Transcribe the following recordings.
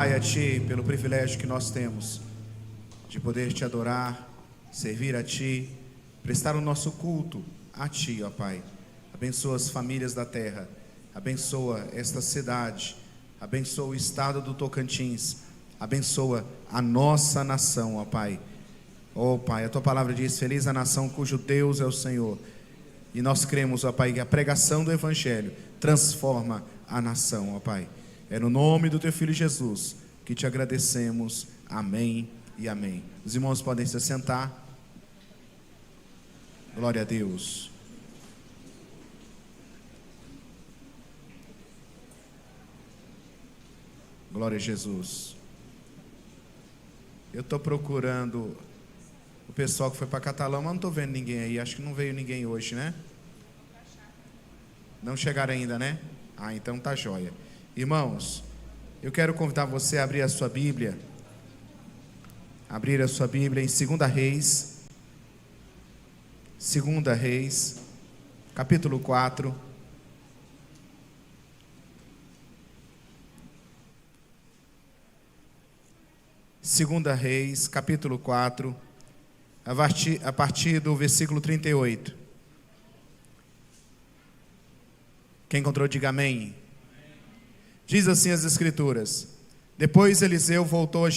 A Ti pelo privilégio que nós temos de poder Te adorar, servir a Ti, prestar o nosso culto a Ti, ó Pai. Abençoa as famílias da terra, abençoa esta cidade, abençoa o estado do Tocantins, abençoa a nossa nação, ó Pai. Ó Pai, a Tua palavra diz: feliz a nação cujo Deus é o Senhor. E nós cremos, ó Pai, que a pregação do Evangelho transforma a nação, ó Pai. É no nome do Teu Filho Jesus que Te agradecemos. Amém e amém. Os irmãos podem se assentar. Glória a Deus. Glória a Jesus. Eu estou procurando o pessoal que foi para Catalão, mas não estou vendo ninguém aí. Acho que não veio ninguém hoje, né? Não chegaram ainda, né? Ah, então tá jóia. Irmãos, eu quero convidar você a abrir a sua Bíblia. Abrir a sua Bíblia em 2 Reis. 2 Reis, capítulo 4. Segunda Reis, capítulo 4, a partir do versículo 38. Quem encontrou, diga amém. Diz assim as Escrituras: Depois Eliseu voltou a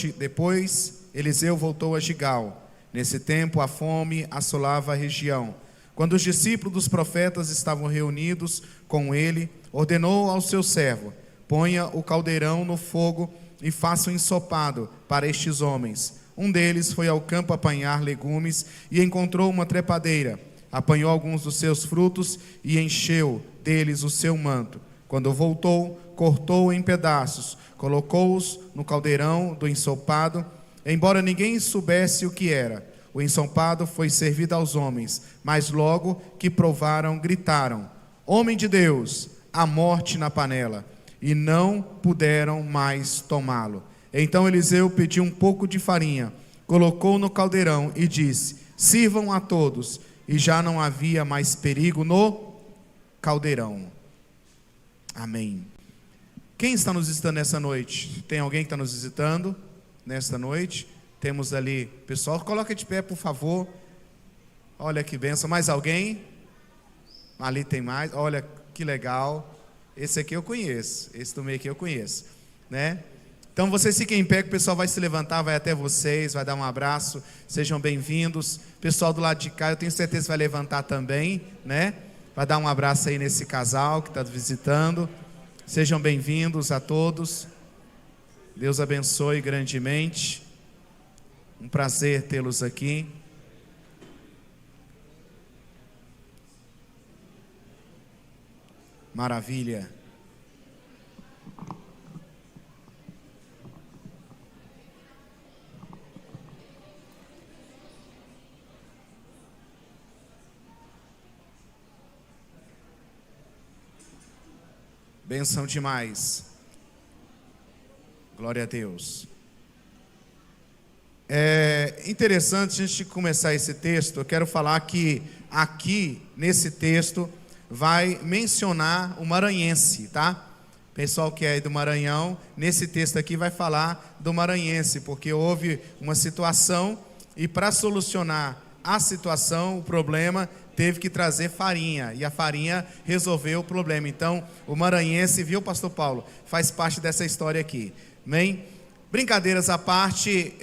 Gigal. Nesse tempo a fome assolava a região. Quando os discípulos dos profetas estavam reunidos com ele, ordenou ao seu servo: ponha o caldeirão no fogo e faça um ensopado para estes homens. Um deles foi ao campo apanhar legumes e encontrou uma trepadeira. Apanhou alguns dos seus frutos e encheu deles o seu manto. Quando voltou, cortou em pedaços, colocou-os no caldeirão do ensopado, embora ninguém soubesse o que era. O ensopado foi servido aos homens, mas logo que provaram, gritaram: Homem de Deus, a morte na panela! E não puderam mais tomá-lo. Então Eliseu pediu um pouco de farinha, colocou no caldeirão e disse: sirvam a todos. E já não havia mais perigo no caldeirão. Amém. Quem está nos visitando nessa noite? Tem alguém que está nos visitando nesta noite? Temos ali, pessoal, coloca de pé, por favor. Olha que bênção. Mais alguém? Ali tem mais. Olha que legal. Esse aqui eu conheço. Esse do meio aqui eu conheço, né? Então vocês fiquem em pé, que o pessoal vai se levantar, vai até vocês, vai dar um abraço. Sejam bem-vindos. Pessoal do lado de cá, eu tenho certeza que vai levantar também, né? Vai dar um abraço aí nesse casal que está visitando. Sejam bem-vindos a todos. Deus abençoe grandemente. Um prazer tê-los aqui. Maravilha. Benção demais. Glória a Deus. É interessante, antes de começar esse texto, eu quero falar que aqui, nesse texto, vai mencionar o maranhense, tá? Pessoal que é do Maranhão, nesse texto aqui vai falar do maranhense, porque houve uma situação e para solucionar a situação, o problema, teve que trazer farinha, e a farinha resolveu o problema. Então, o maranhense, viu, pastor Paulo, faz parte dessa história aqui, amém? Brincadeiras à parte,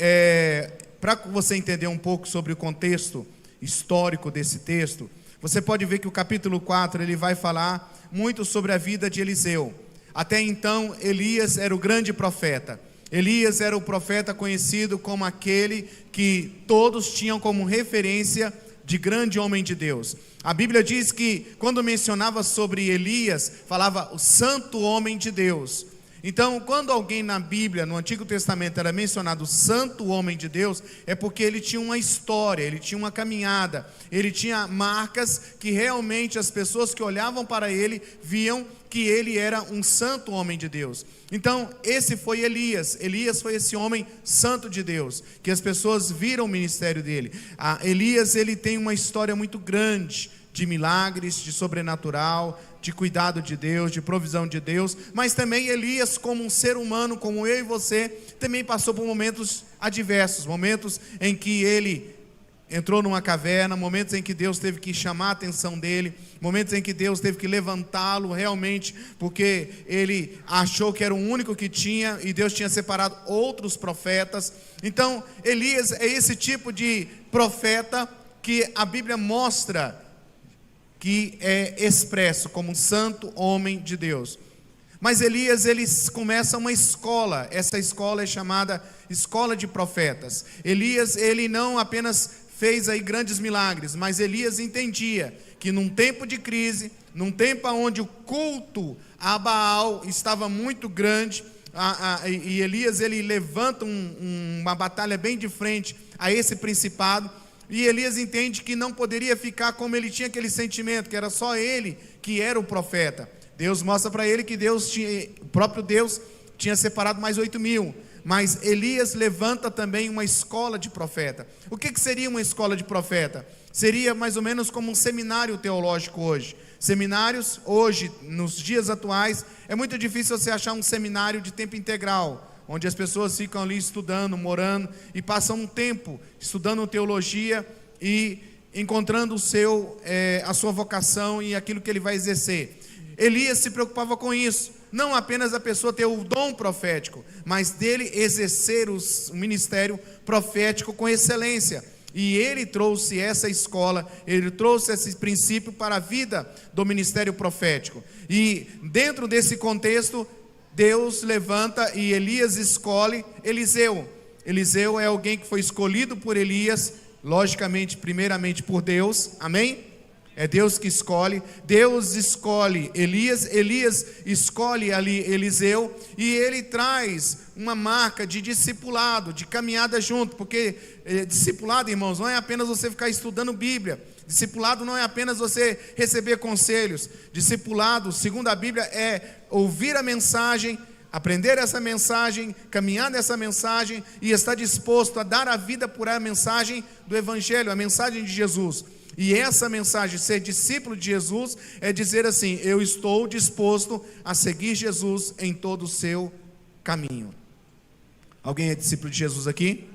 para você entender um pouco sobre o contexto histórico desse texto, você pode ver que o capítulo 4, ele vai falar muito sobre a vida de Eliseu. Até então, Elias era o grande profeta. Elias era o profeta conhecido como aquele que todos tinham como referência de grande homem de Deus. A Bíblia diz que quando mencionava sobre Elias, falava o santo homem de Deus. Então, quando alguém na Bíblia, no Antigo Testamento, era mencionado santo homem de Deus, é porque ele tinha uma história, ele tinha uma caminhada, ele tinha marcas que realmente as pessoas que olhavam para ele viam que ele era um santo homem de Deus. Então, esse foi Elias. Elias foi esse homem santo de Deus, que as pessoas viram o ministério dele. Elias, ele tem uma história muito grande de milagres, de sobrenatural, de cuidado de Deus, de provisão de Deus, mas também Elias, como um ser humano, como eu e você, também passou por momentos adversos, momentos em que ele entrou numa caverna, momentos em que Deus teve que chamar a atenção dele, momentos em que Deus teve que levantá-lo realmente, porque ele achou que era o único que tinha, e Deus tinha separado outros profetas. Então, Elias é esse tipo de profeta que a Bíblia mostra que é expresso como um santo homem de Deus. Mas Elias, ele começa uma escola, essa escola é chamada Escola de Profetas. Elias, ele não apenas fez aí grandes milagres, mas Elias entendia que num tempo de crise, num tempo onde o culto a Baal estava muito grande, e Elias, ele levanta uma batalha bem de frente a esse principado, e Elias entende que não poderia ficar como ele tinha aquele sentimento, que era só ele que era o profeta. Deus mostra para ele que o próprio Deus tinha separado mais 8.000, mas Elias levanta também uma escola de profeta. O que seria uma escola de profeta? Seria mais ou menos como um seminário teológico hoje. Seminários hoje, nos dias atuais, é muito difícil você achar um seminário de tempo integral, onde as pessoas ficam ali estudando, morando, e passam um tempo estudando teologia e encontrando a sua vocação e aquilo que ele vai exercer. Elias se preocupava com isso, não apenas a pessoa ter o dom profético, mas dele exercer o ministério profético com excelência. E ele trouxe essa escola, ele trouxe esse princípio para a vida do ministério profético. E dentro desse contexto, Deus levanta e Elias escolhe Eliseu. Eliseu é alguém que foi escolhido por Elias, logicamente, primeiramente por Deus, amém? É Deus que escolhe. Deus escolhe Elias, Elias escolhe ali Eliseu, e ele traz uma marca de discipulado, de caminhada junto, porque discipulado, irmãos, não é apenas você ficar estudando Bíblia, discipulado não é apenas você receber conselhos, discipulado, segundo a Bíblia, é ouvir a mensagem, aprender essa mensagem, caminhar nessa mensagem e estar disposto a dar a vida por a mensagem do Evangelho, a mensagem de Jesus. E essa mensagem, ser discípulo de Jesus, é dizer assim: eu estou disposto a seguir Jesus em todo o seu caminho. Alguém é discípulo de Jesus aqui?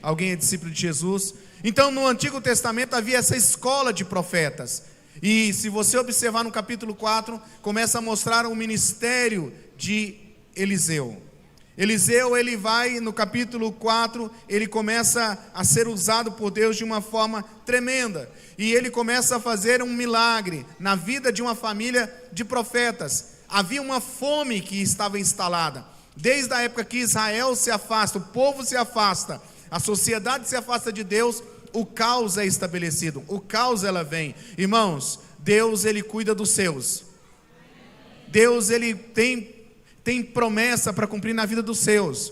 Alguém é discípulo de Jesus? Então, no Antigo Testamento havia essa escola de profetas. E se você observar no capítulo 4, começa a mostrar o ministério de Eliseu. Eliseu, ele vai no capítulo 4, ele começa a ser usado por Deus de uma forma tremenda, e ele começa a fazer um milagre na vida de uma família de profetas. Havia uma fome que estava instalada, desde a época que Israel se afasta, o povo se afasta, a sociedade se afasta de Deus, o caos é estabelecido, o caos ela vem. Irmãos, Deus, ele cuida dos seus, Deus, ele tem promessa para cumprir na vida dos seus,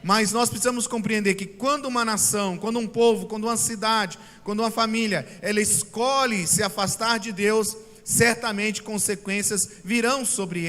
mas nós precisamos compreender que quando uma nação, quando um povo, quando uma cidade, quando uma família, ela escolhe se afastar de Deus, certamente consequências virão sobre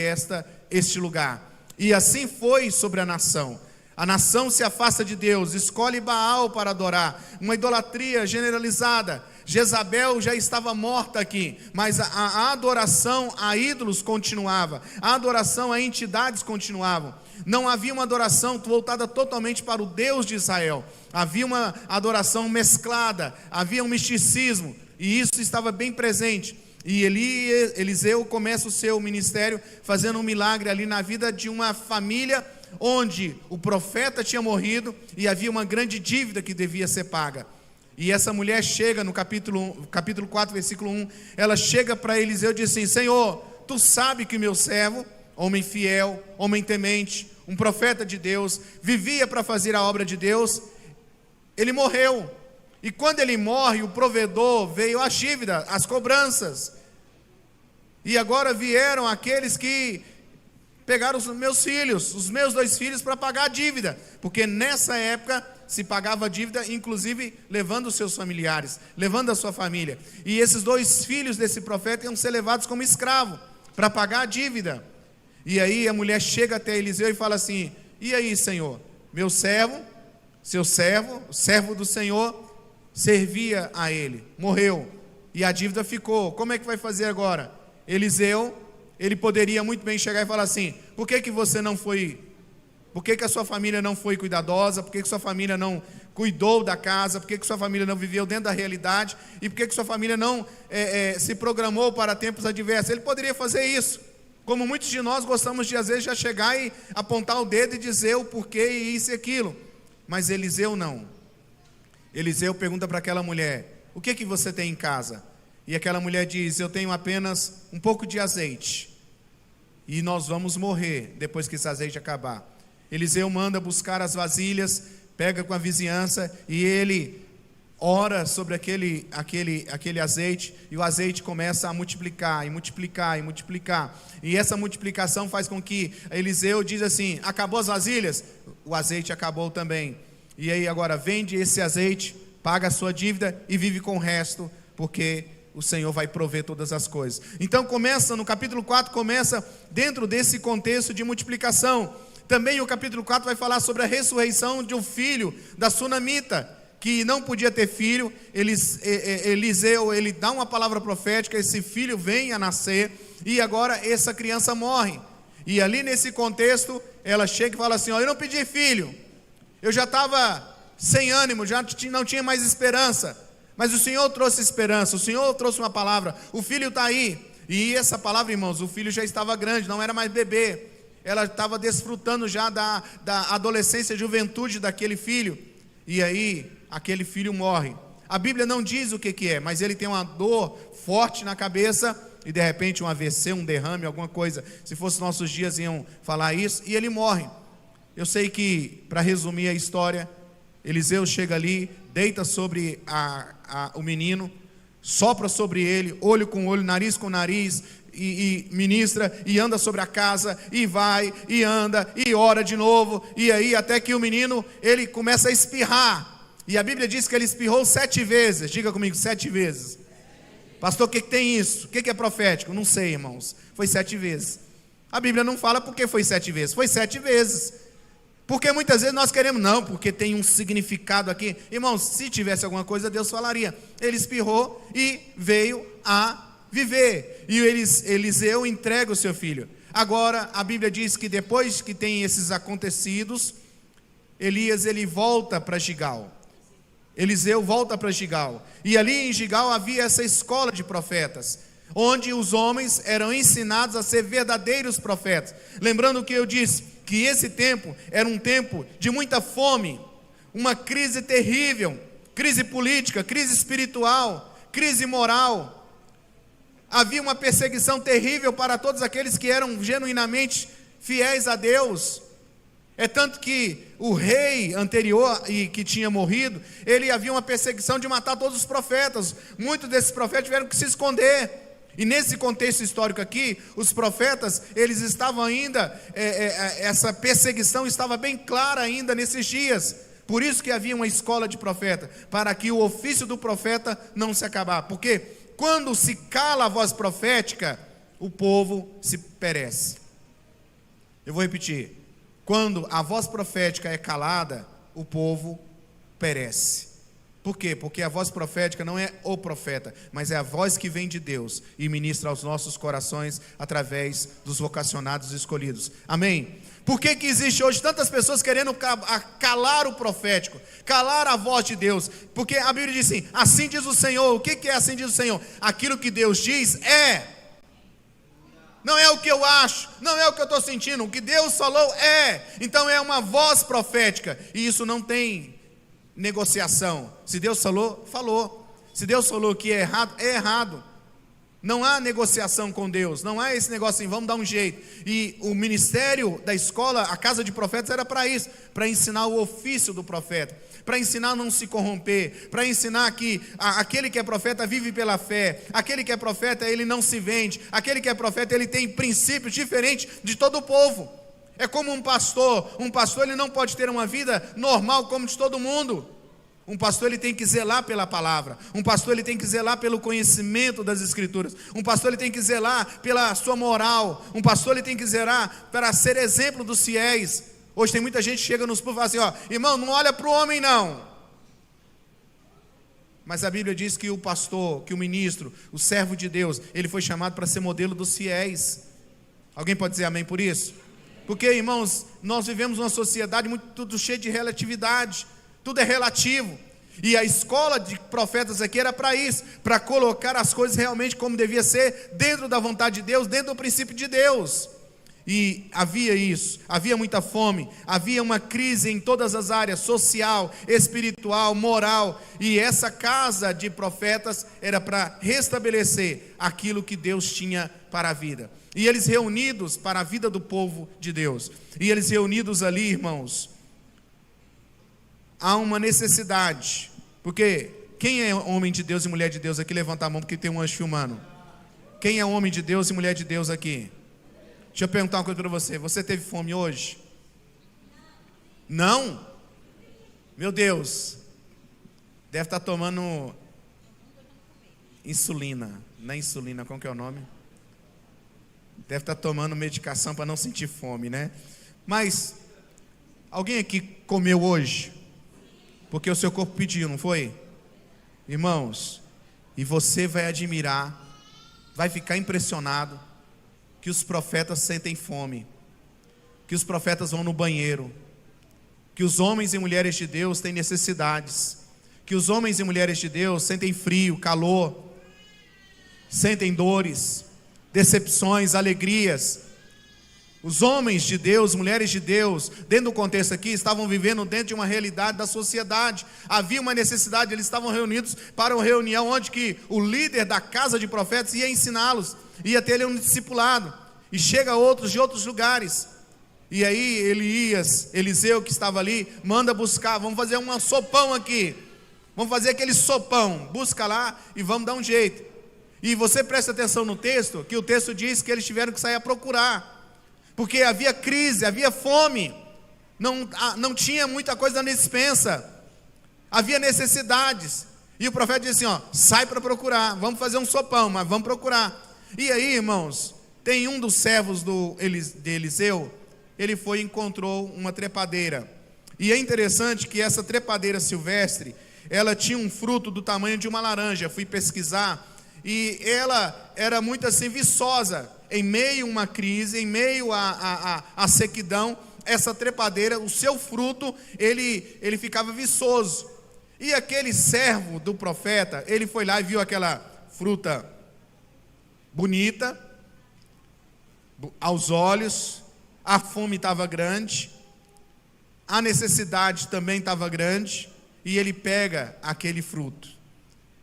este lugar. E assim foi sobre a nação. A nação se afasta de Deus, escolhe Baal para adorar, uma idolatria generalizada. Jezabel já estava morta aqui, mas a adoração a ídolos continuava, a adoração a entidades continuavam. Não havia uma adoração voltada totalmente para o Deus de Israel, havia uma adoração mesclada, havia um misticismo, e isso estava bem presente. E Eliseu começa o seu ministério fazendo um milagre ali na vida de uma família onde o profeta tinha morrido e havia uma grande dívida que devia ser paga. E essa mulher chega no capítulo 4, versículo 1, ela chega para Eliseu e diz assim: Senhor, tu sabe que meu servo, homem fiel, homem temente, um profeta de Deus, vivia para fazer a obra de Deus, ele morreu. E quando ele morre, o provedor veio a dívida, as cobranças. E agora vieram aqueles que pegaram os meus filhos, os meus 2 filhos, para pagar a dívida, porque nessa época se pagava a dívida, inclusive levando os seus familiares, levando a sua família. E esses 2 filhos desse profeta iam ser levados como escravo para pagar a dívida. E aí a mulher chega até Eliseu e fala assim: e aí, Senhor, meu servo, seu servo, o servo do Senhor, servia a ele, morreu, e a dívida ficou, como é que vai fazer agora? Eliseu ele poderia muito bem chegar e falar assim: por que você não foi, por que a sua família não foi cuidadosa, por que sua família não cuidou da casa, por que sua família não viveu dentro da realidade, e por que sua família não se programou para tempos adversos? Ele poderia fazer isso, como muitos de nós gostamos de às vezes já chegar e apontar o dedo e dizer o porquê e isso e aquilo, mas Eliseu não. Eliseu pergunta para aquela mulher: o que você tem em casa? E aquela mulher diz: eu tenho apenas um pouco de azeite, e nós vamos morrer depois que esse azeite acabar. Eliseu manda buscar as vasilhas, pega com a vizinhança, e ele ora sobre aquele azeite, e o azeite começa a multiplicar, e multiplicar, e multiplicar, e essa multiplicação faz com que Eliseu diz assim: acabou as vasilhas? O azeite acabou também. E aí agora vende esse azeite, paga a sua dívida e vive com o resto, porque o Senhor vai prover todas as coisas. Então começa, no capítulo 4, começa dentro desse contexto de multiplicação. Também o capítulo 4 vai falar sobre a ressurreição de um filho da sunamita, que não podia ter filho. Eliseu, ele dá uma palavra profética, esse filho vem a nascer, e agora essa criança morre. E ali nesse contexto, ela chega e fala assim: eu não pedi filho, eu já estava sem ânimo, já não tinha mais esperança, mas o Senhor trouxe esperança, o Senhor trouxe uma palavra, o filho está aí. E essa palavra, irmãos, o filho já estava grande, não era mais bebê, ela estava desfrutando já da adolescência, juventude daquele filho. E aí, aquele filho morre. A Bíblia não diz o que é, mas ele tem uma dor forte na cabeça, e de repente um AVC, um derrame, alguma coisa. Se fosse nossos dias iam falar isso, e ele morre. Eu sei que, para resumir a história, Eliseu chega ali, deita sobre o menino, sopra sobre ele, olho com olho, nariz com nariz, e ministra, e anda sobre a casa, e vai, e anda, e ora de novo, e aí até que o menino, ele começa a espirrar, e a Bíblia diz que ele espirrou 7 vezes, diga comigo, 7 vezes. Pastor, o que tem isso? O que é profético? Não sei, irmãos, foi 7 vezes. A Bíblia não fala porque foi 7 vezes, foi 7 vezes. Porque muitas vezes nós queremos, não, porque tem um significado aqui. Irmãos, se tivesse alguma coisa, Deus falaria. Ele espirrou e veio a viver. E Eliseu entrega o seu filho. Agora, a Bíblia diz que depois que tem esses acontecidos, Elias, ele volta para Gigal. Eliseu volta para Gigal. E ali em Gigal havia essa escola de profetas, onde os homens eram ensinados a ser verdadeiros profetas. Lembrando que eu disse que esse tempo era um tempo de muita fome, uma crise terrível, crise política, crise espiritual, crise moral. Havia uma perseguição terrível para todos aqueles que eram genuinamente fiéis a Deus. É tanto que o rei anterior e que tinha morrido, ele havia uma perseguição de matar todos os profetas. Muitos desses profetas tiveram que se esconder. E nesse contexto histórico aqui, os profetas, eles estavam ainda, essa perseguição estava bem clara ainda nesses dias. Por isso que havia uma escola de profeta, para que o ofício do profeta não se acabar. Porque quando se cala a voz profética, o povo se perece. Eu vou repetir. Quando a voz profética é calada, o povo perece. Por quê? Porque a voz profética não é o profeta, mas é a voz que vem de Deus e ministra aos nossos corações através dos vocacionados escolhidos. Amém? Por que existe hoje tantas pessoas querendo calar o profético, calar a voz de Deus? Porque a Bíblia diz assim: assim diz o Senhor. O que é assim diz o Senhor? Aquilo que Deus diz é. Não é o que eu acho, não é o que eu estou sentindo, o que Deus falou é. Então é uma voz profética, e isso não tem negociação. Se Deus falou, falou. Se Deus falou que é errado, é errado. Não há negociação com Deus, não há esse negócio assim, vamos dar um jeito. E o ministério da escola, a casa de profetas, era para isso, para ensinar o ofício do profeta, para ensinar a não se corromper, para ensinar que aquele que é profeta vive pela fé, aquele que é profeta ele não se vende, aquele que é profeta ele tem princípios diferentes de todo o povo. É como um pastor ele não pode ter uma vida normal como de todo mundo. Um pastor ele tem que zelar pela palavra, um pastor ele tem que zelar pelo conhecimento das escrituras, um pastor ele tem que zelar pela sua moral, um pastor ele tem que zelar para ser exemplo dos fiéis. Hoje tem muita gente que chega nos púlpitos e fala assim, irmão, não olha para o homem não. Mas a Bíblia diz que o pastor, que o ministro, o servo de Deus, ele foi chamado para ser modelo dos fiéis. Alguém pode dizer amém por isso? Porque, irmãos, nós vivemos uma sociedade tudo cheia de relatividade, tudo é relativo. E a escola de profetas aqui era para isso, para colocar as coisas realmente como devia ser, dentro da vontade de Deus, dentro do princípio de Deus. E havia isso, havia muita fome, havia uma crise em todas as áreas, social, espiritual, moral. E essa casa de profetas era para restabelecer aquilo que Deus tinha para a vida. E eles reunidos para a vida do povo de Deus. E eles reunidos ali, irmãos, há uma necessidade. Porque quem é homem de Deus e mulher de Deus aqui? Levanta a mão, porque tem um anjo filmando. Quem é homem de Deus e mulher de Deus aqui? Deixa eu perguntar uma coisa para você. Você teve fome hoje? Não? Meu Deus. Deve estar tomando insulina. Não é insulina, como que é o nome? Deve estar tomando medicação para não sentir fome, né? Mas, alguém aqui comeu hoje? Porque o seu corpo pediu, não foi? Irmãos, e você vai admirar, vai ficar impressionado, que os profetas sentem fome, que os profetas vão no banheiro, que os homens e mulheres de Deus têm necessidades, que os homens e mulheres de Deus sentem frio, calor, sentem dores, decepções, alegrias. Os homens de Deus, mulheres de Deus, dentro do contexto aqui, estavam vivendo dentro de uma realidade da sociedade. Havia uma necessidade, eles estavam reunidos para uma reunião onde que o líder da casa de profetas ia ensiná-los, ia ter ali um discipulado. E chega outros de outros lugares. E aí Eliseu que estava ali, manda buscar, vamos fazer um sopão aqui. Vamos fazer aquele sopão, busca lá e vamos dar um jeito. E você presta atenção no texto, que o texto diz que eles tiveram que sair a procurar. Porque havia crise, havia fome, não tinha muita coisa na despensa, havia necessidades. E o profeta disse assim, sai para procurar, vamos fazer um sopão, mas vamos procurar. E aí, irmãos, tem um dos servos de Eliseu, ele foi e encontrou uma trepadeira. E é interessante que essa trepadeira silvestre, ela tinha um fruto do tamanho de uma laranja. Fui pesquisar, e ela era muito assim viçosa. Em meio a uma crise, em meio a sequidão, essa trepadeira, o seu fruto, ele ficava viçoso. E aquele servo do profeta, ele foi lá e viu aquela fruta bonita, aos olhos, a fome estava grande, a necessidade também estava grande, e ele pega aquele fruto,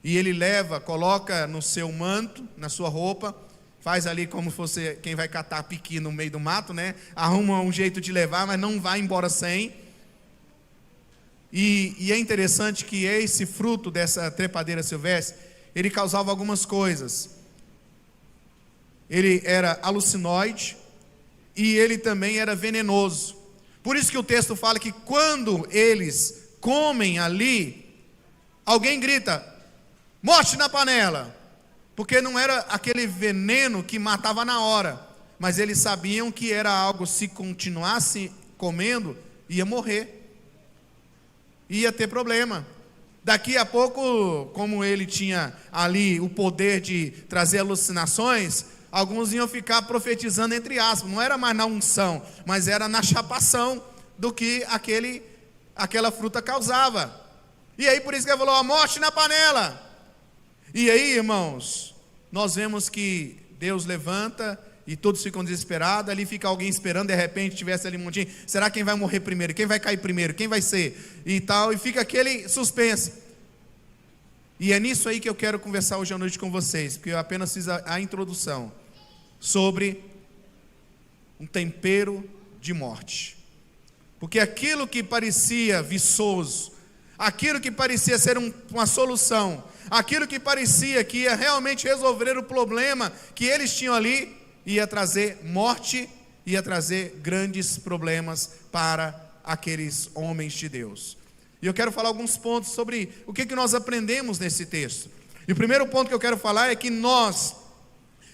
e ele leva, coloca no seu manto, na sua roupa, faz ali como fosse quem vai catar piqui no meio do mato, né? Arruma um jeito de levar, mas não vai embora sem. E é interessante que esse fruto dessa trepadeira silvestre, ele causava algumas coisas. Ele era alucinóide e ele também era venenoso. Por isso que o texto fala que quando eles comem ali, alguém grita, morte na panela. Porque não era aquele veneno que matava na hora, mas eles sabiam que era algo, se continuasse comendo, ia morrer, ia ter problema. Daqui a pouco, como ele tinha ali o poder de trazer alucinações, alguns iam ficar profetizando entre aspas, não era mais na unção, mas era na chapação do que aquela fruta causava. E aí por isso que ele falou, a morte na panela. E aí, irmãos, nós vemos que Deus levanta e todos ficam desesperados, ali fica alguém esperando, de repente tivesse ali um montinho, será quem vai morrer primeiro, quem vai cair primeiro, quem vai ser, e tal, e fica aquele suspense. E é nisso aí que eu quero conversar hoje à noite com vocês, porque eu apenas fiz a introdução, sobre um tempero de morte. Porque aquilo que parecia viçoso, aquilo que parecia ser uma solução, aquilo que parecia que ia realmente resolver o problema que eles tinham ali, ia trazer morte, ia trazer grandes problemas para aqueles homens de Deus. E eu quero falar alguns pontos sobre o que nós aprendemos nesse texto. E o primeiro ponto que eu quero falar é que nós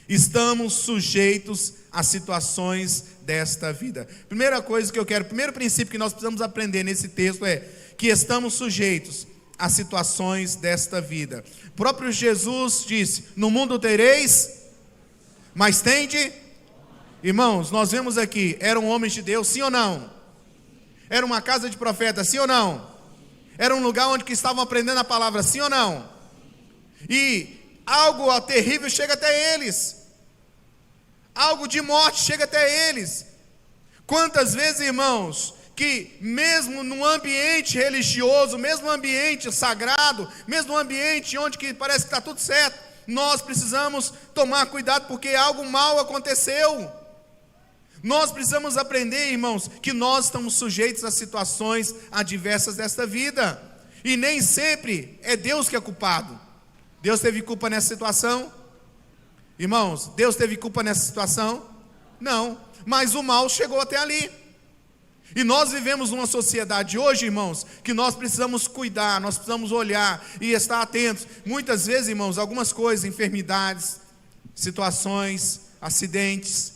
estamos sujeitos a situações desta vida. Primeiro princípio que nós precisamos aprender nesse texto é que estamos sujeitos a situações desta vida. O próprio Jesus disse, no mundo tereis, mas tende. Irmãos, nós vemos aqui, eram homens de Deus, sim ou não? Era uma casa de profetas, sim ou não? Era um lugar onde que estavam aprendendo a palavra, sim ou não? E algo terrível chega até eles. Algo de morte chega até eles. Quantas vezes, irmãos, que mesmo num ambiente religioso, mesmo ambiente sagrado, mesmo ambiente onde que parece que está tudo certo, nós precisamos tomar cuidado porque algo mal aconteceu. Nós precisamos aprender, irmãos, que nós estamos sujeitos a situações adversas desta vida, e nem sempre é Deus que é culpado. Deus teve culpa nessa situação? Irmãos, Deus teve culpa nessa situação? Não, mas o mal chegou até ali. E nós vivemos numa sociedade hoje, irmãos, que nós precisamos cuidar, nós precisamos olhar e estar atentos. Muitas vezes, irmãos, algumas coisas, enfermidades, situações, acidentes,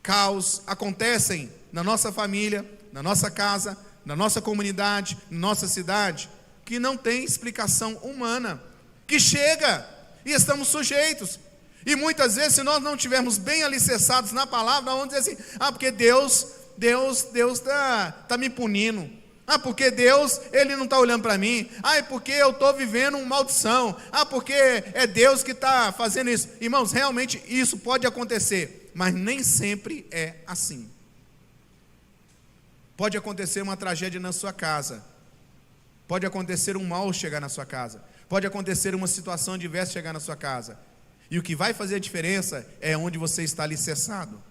caos, acontecem na nossa família, na nossa casa, na nossa comunidade, na nossa cidade, que não tem explicação humana, que chega e estamos sujeitos. E muitas vezes, se nós não estivermos bem alicerçados na palavra, nós vamos dizer assim, porque Deus está me punindo. Porque Deus, Ele não está olhando para mim. É porque eu estou vivendo uma maldição. Porque é Deus que está fazendo isso. Irmãos, realmente isso pode acontecer, mas nem sempre é assim. Pode acontecer uma tragédia na sua casa. Pode acontecer um mal chegar na sua casa. Pode acontecer uma situação adversa chegar na sua casa. E o que vai fazer a diferença é onde você está alicerçado.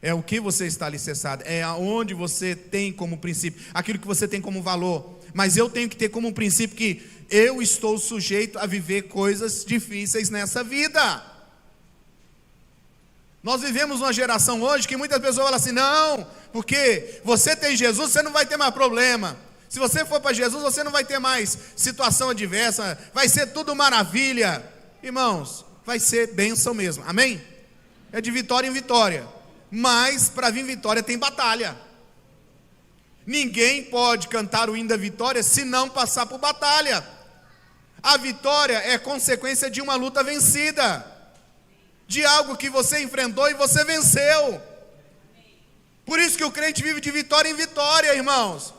É o que você está alicerçado, é aonde você tem como princípio, aquilo que você tem como valor. Mas eu tenho que ter como princípio que eu estou sujeito a viver coisas difíceis nessa vida. Nós vivemos uma geração hoje que muitas pessoas falam assim, não, porque você tem Jesus, você não vai ter mais problema. Se você for para Jesus, você não vai ter mais situação adversa, vai ser tudo maravilha. Irmãos, vai ser bênção mesmo, amém? É de vitória em vitória. Mas para vir vitória tem batalha. Ninguém pode cantar o hino da vitória se não passar por batalha. A vitória é consequência de uma luta vencida, de algo que você enfrentou e você venceu. Por isso que o crente vive de vitória em vitória, irmãos.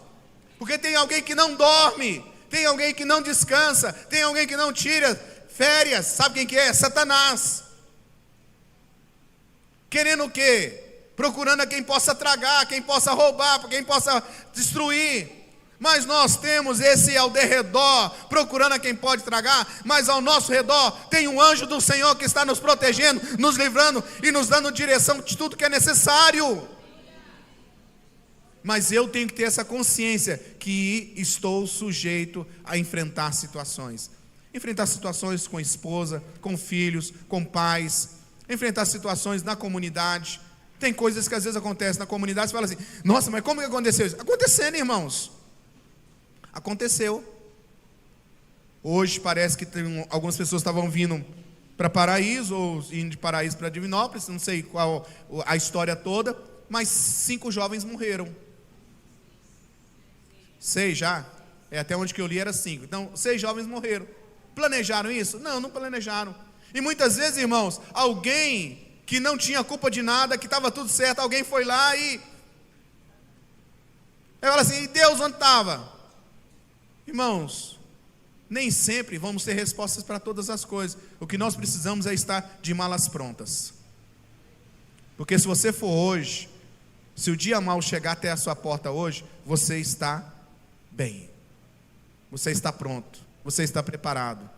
Porque tem alguém que não dorme, tem alguém que não descansa, tem alguém que não tira férias. Sabe quem que é? Satanás. Querendo o quê? Procurando a quem possa tragar, quem possa roubar, quem possa destruir. Mas nós temos esse ao derredor, procurando a quem pode tragar, mas ao nosso redor tem um anjo do Senhor que está nos protegendo, nos livrando e nos dando direção de tudo que é necessário. Mas eu tenho que ter essa consciência que estou sujeito a enfrentar situações. Enfrentar situações com esposa, com filhos, com pais, enfrentar situações na comunidade. Tem coisas que às vezes acontecem na comunidade, você fala assim, nossa, mas como que aconteceu isso? Acontecendo, irmãos. Aconteceu. Hoje parece que algumas pessoas estavam vindo para Paraíso, ou indo de Paraíso para Divinópolis, não sei qual a história toda, mas 5 jovens morreram. 6 já? Até onde que eu li era 5. Então, 6 jovens morreram. Planejaram isso? Não, não planejaram. E muitas vezes, irmãos, alguém que não tinha culpa de nada, que estava tudo certo, alguém foi lá e eu falo assim, e Deus onde estava? Irmãos, nem sempre vamos ter respostas para todas as coisas. O que nós precisamos é estar de malas prontas. Porque se você for hoje, se o dia mau chegar até a sua porta hoje, você está bem. Você está pronto, você está preparado.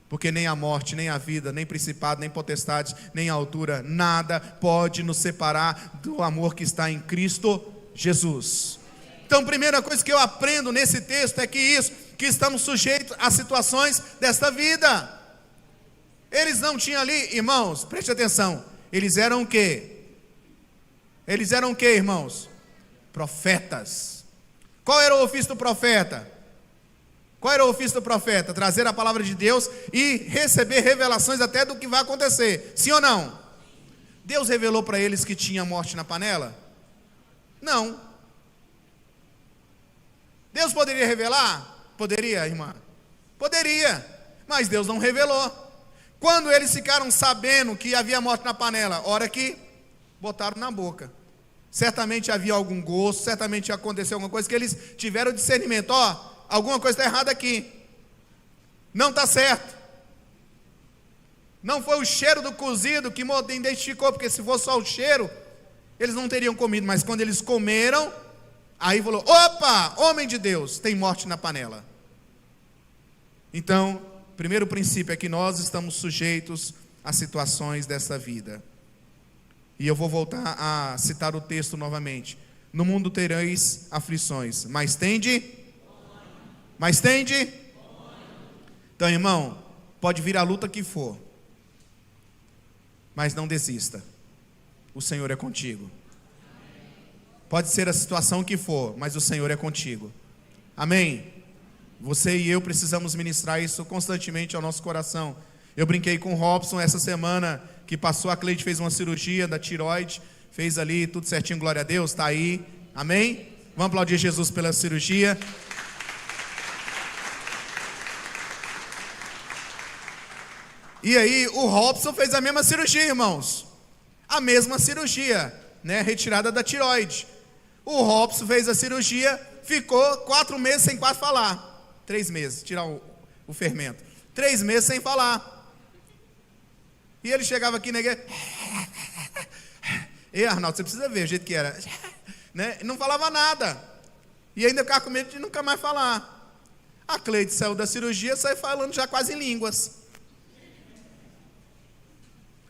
Porque nem a morte, nem a vida, nem principado, nem potestades, nem a altura, nada pode nos separar do amor que está em Cristo Jesus. Então, a primeira coisa que eu aprendo nesse texto é que estamos sujeitos a situações desta vida. Eles não tinham ali, irmãos, preste atenção, eles eram o quê? Eles eram o quê, irmãos? Profetas. Qual era o ofício do profeta? Qual era o ofício do profeta? Trazer a palavra de Deus e receber revelações até do que vai acontecer. Sim ou não? Deus revelou para eles que tinha morte na panela? Não. Deus poderia revelar? Poderia, irmã? Poderia, mas Deus não revelou. Quando eles ficaram sabendo que havia morte na panela? Hora que botaram na boca. Certamente havia algum gosto, certamente aconteceu alguma coisa que eles tiveram discernimento. Alguma coisa está errada aqui. Não está certo. Não foi o cheiro do cozido que identificou, porque se fosse só o cheiro, eles não teriam comido. Mas quando eles comeram, aí falou: opa, homem de Deus, tem morte na panela. Então, primeiro princípio é que nós estamos sujeitos a situações dessa vida. E eu vou voltar a citar o texto novamente. No mundo tereis aflições, mas tende. Então, irmão, pode vir a luta que for, mas não desista. O Senhor é contigo. Pode ser a situação que for, mas o Senhor é contigo. Amém? Você e eu precisamos ministrar isso constantemente ao nosso coração. Eu brinquei com o Robson essa semana que passou, a Cleide fez uma cirurgia da tireoide, fez ali tudo certinho, glória a Deus, está aí, amém? Vamos aplaudir Jesus pela cirurgia. E aí o Robson fez a mesma cirurgia, irmãos, a mesma cirurgia, né? Retirada da tireoide. O Robson fez a cirurgia, ficou 4 meses sem quase falar, 3 meses, tirar o fermento, 3 meses sem falar. E ele chegava aqui na igreja. Ei, Arnaldo, você precisa ver o jeito que era, né? Não falava nada. E ainda ficava com medo de nunca mais falar. A Cleide saiu da cirurgia, saiu falando já quase em línguas.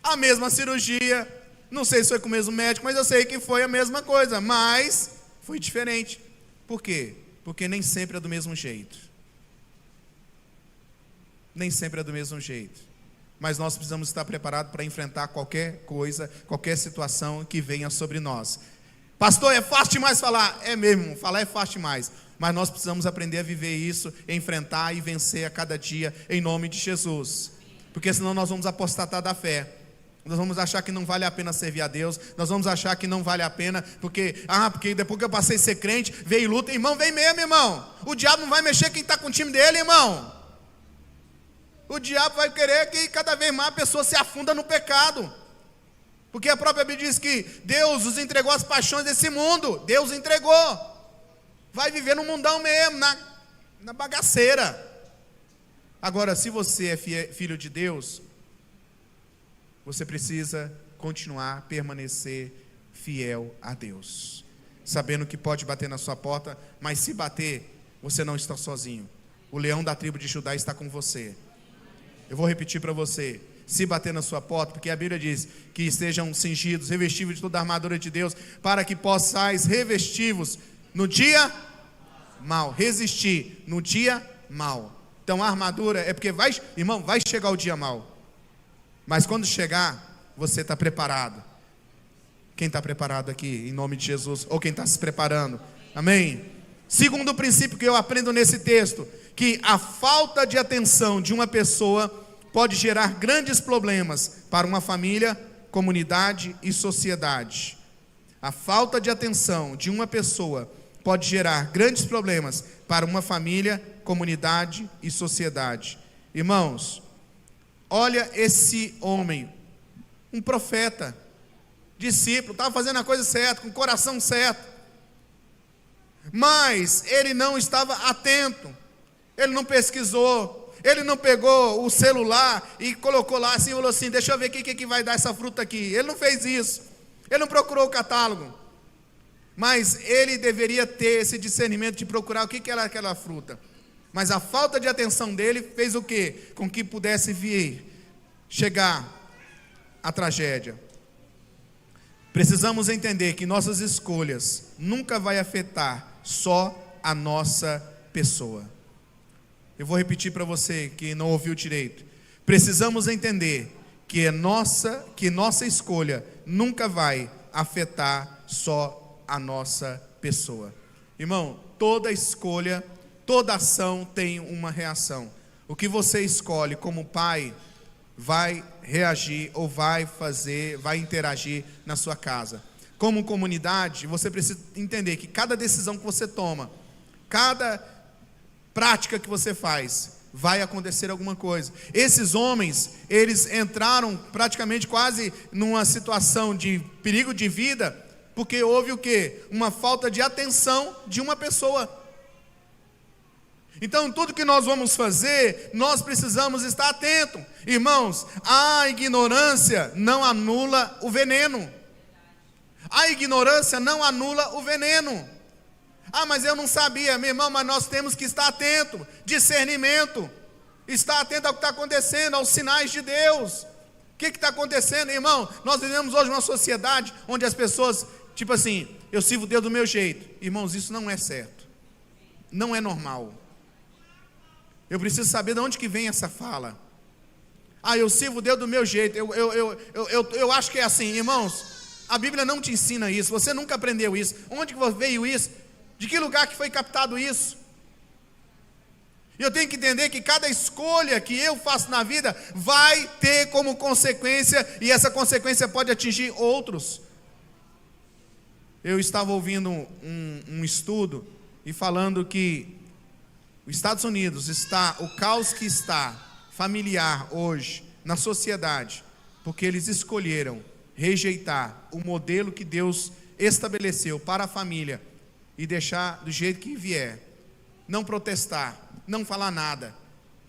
A mesma cirurgia. Não sei se foi com o mesmo médico, mas eu sei que foi a mesma coisa. Mas foi diferente. Por quê? Porque nem sempre é do mesmo jeito. Nem sempre é do mesmo jeito. Mas nós precisamos estar preparados para enfrentar qualquer coisa, qualquer situação que venha sobre nós. Pastor, é fácil demais falar. É mesmo, falar é fácil demais. Mas nós precisamos aprender a viver isso, enfrentar e vencer a cada dia, em nome de Jesus. Porque senão nós vamos apostatar da fé. Nós vamos achar que não vale a pena servir a Deus. Nós vamos achar que não vale a pena, porque depois que eu passei a ser crente, veio luta. Irmão, vem mesmo, irmão. O diabo não vai mexer quem está com o time dele, irmão. O diabo vai querer que cada vez mais a pessoa se afunda no pecado. Porque a própria Bíblia diz que Deus os entregou às paixões desse mundo. Deus entregou. Vai viver no mundão mesmo, na bagaceira. Agora, se você é filho de Deus, você precisa continuar, permanecer fiel a Deus. Sabendo que pode bater na sua porta, mas se bater, você não está sozinho. O leão da tribo de Judá está com você. Eu vou repetir para você: se bater na sua porta, porque a Bíblia diz que estejam cingidos, revestidos de toda a armadura de Deus, para que possais revestivos no dia mal, resistir no dia mal. Então a armadura é porque vai chegar o dia mal, mas quando chegar, você está preparado. Quem está preparado aqui, em nome de Jesus, ou quem está se preparando, amém? Segundo princípio que eu aprendo nesse texto, que a falta de atenção de uma pessoa pode gerar grandes problemas para uma família, comunidade e sociedade. A falta de atenção de uma pessoa pode gerar grandes problemas para uma família, comunidade e sociedade. Irmãos, olha esse homem, um profeta, discípulo, estava fazendo a coisa certa, com o coração certo, mas ele não estava atento. Ele não pesquisou, ele não pegou o celular e colocou lá assim, falou assim: deixa eu ver o que vai dar essa fruta aqui. Ele não fez isso, ele não procurou o catálogo, mas ele deveria ter esse discernimento de procurar o que era aquela fruta. Mas a falta de atenção dele fez o quê? Com que pudesse chegar a tragédia. Precisamos entender que nossas escolhas nunca vai afetar só a nossa pessoa. Eu vou repetir para você que não ouviu direito. Precisamos entender que nossa escolha nunca vai afetar só a nossa pessoa. Irmão, toda escolha, toda ação tem uma reação. O que você escolhe como pai vai reagir ou vai interagir na sua casa. Como comunidade, você precisa entender que cada decisão que você toma, cada prática que você faz, vai acontecer alguma coisa. Esses homens, eles entraram praticamente quase numa situação de perigo de vida, porque houve o quê? Uma falta de atenção de uma pessoa. Então, tudo que nós vamos fazer, nós precisamos estar atentos. Irmãos, a ignorância não anula o veneno. A ignorância não anula o veneno. Ah, mas eu não sabia, meu irmão, mas nós temos que estar atento, discernimento, estar atento ao que está acontecendo, aos sinais de Deus. O que está acontecendo, irmão? Nós vivemos hoje uma sociedade onde as pessoas, tipo assim, eu sirvo Deus do meu jeito. Irmãos, isso não é certo, não é normal. Eu preciso saber de onde que vem essa fala. Ah, eu sirvo Deus do meu jeito, eu acho que é assim. Irmãos, a Bíblia não te ensina isso, você nunca aprendeu isso. Onde que veio isso? De que lugar que foi captado isso? E eu tenho que entender que cada escolha que eu faço na vida vai ter como consequência, e essa consequência pode atingir outros. Eu estava ouvindo um estudo e falando que os Estados Unidos está, o caos que está familiar hoje na sociedade, porque eles escolheram rejeitar o modelo que Deus estabeleceu para a família e deixar do jeito que vier, não protestar, não falar nada,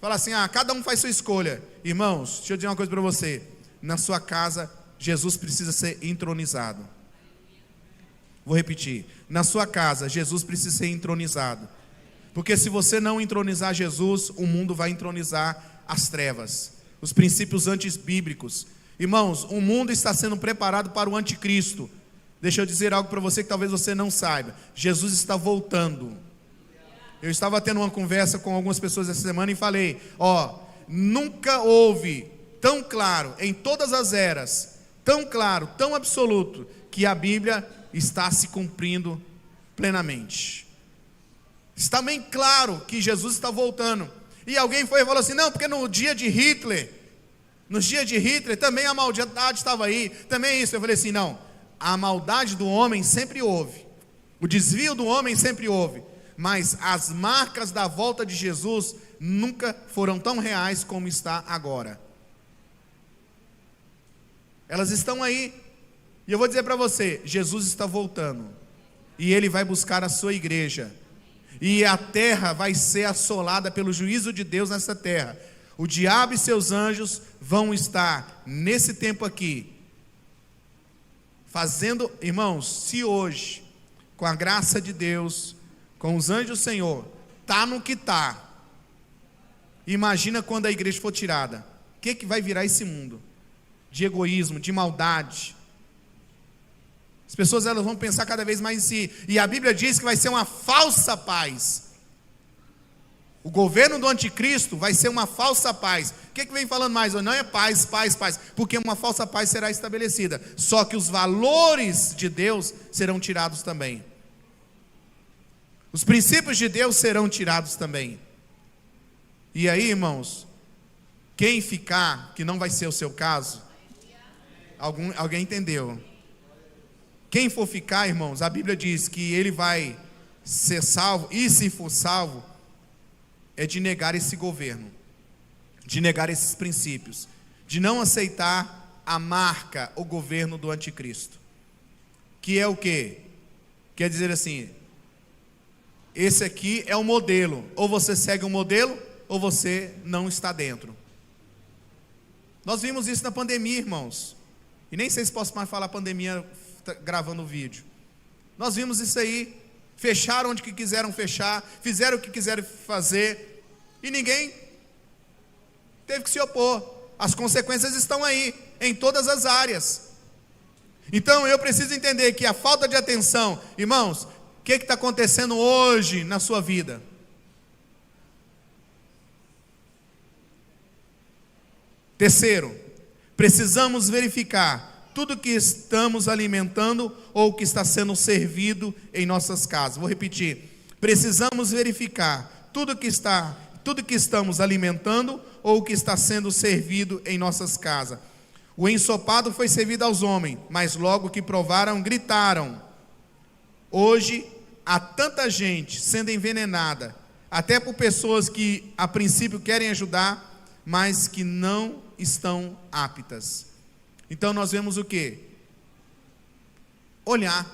falar assim, cada um faz sua escolha. Irmãos, deixa eu dizer uma coisa para você, na sua casa, Jesus precisa ser entronizado. Vou repetir, na sua casa, Jesus precisa ser entronizado, porque se você não entronizar Jesus, o mundo vai entronizar as trevas, os princípios antibíblicos. Irmãos, o mundo está sendo preparado para o anticristo. Deixa eu dizer algo para você que talvez você não saiba. Jesus está voltando. Eu estava tendo uma conversa com algumas pessoas essa semana e falei, nunca houve tão claro, em todas as eras, tão claro, tão absoluto, que a Bíblia está se cumprindo plenamente. Está bem claro que Jesus está voltando. E alguém foi e falou assim, não, porque nos dias de Hitler também a maldade estava aí, também isso. Eu falei assim, não, a maldade do homem sempre houve, o desvio do homem sempre houve, mas as marcas da volta de Jesus nunca foram tão reais como está agora. Elas estão aí, e eu vou dizer para você, Jesus está voltando, e Ele vai buscar a sua igreja, e a terra vai ser assolada pelo juízo de Deus nessa terra. O diabo e seus anjos vão estar nesse tempo aqui, fazendo, irmãos, se hoje, com a graça de Deus, com os anjos do Senhor, está no que está, imagina quando a igreja for tirada, o que vai virar esse mundo? De egoísmo, de maldade. As pessoas elas vão pensar cada vez mais em si, e a Bíblia diz que vai ser uma falsa paz. O governo do anticristo vai ser uma falsa paz. O que vem falando mais? Não é paz, porque uma falsa paz será estabelecida, só que os valores de Deus serão tirados também, os princípios de Deus serão tirados também. E aí, irmãos, quem ficar, que não vai ser o seu caso, alguém entendeu? Quem for ficar, irmãos, a Bíblia diz que ele vai ser salvo, e se for salvo, é de negar esse governo, de negar esses princípios, de não aceitar a marca, o governo do anticristo, que é o quê? Quer dizer assim, esse aqui é o modelo, ou você segue o modelo, ou você não está dentro. Nós vimos isso na pandemia, irmãos, e nem sei se posso mais falar pandemia gravando o vídeo. Nós vimos isso aí, fecharam onde que quiseram fechar, fizeram o que quiseram fazer, e ninguém teve que se opor. As consequências estão aí, em todas as áreas. Então eu preciso entender que a falta de atenção, irmãos, o que está acontecendo hoje na sua vida? Terceiro, precisamos verificar tudo que estamos alimentando ou que está sendo servido em nossas casas. Vou repetir, precisamos verificar tudo que estamos alimentando ou que está sendo servido em nossas casas. O ensopado foi servido aos homens, mas logo que provaram, gritaram. Hoje há tanta gente sendo envenenada, até por pessoas que a princípio querem ajudar, mas que não estão aptas. Então nós vemos o quê? Olhar.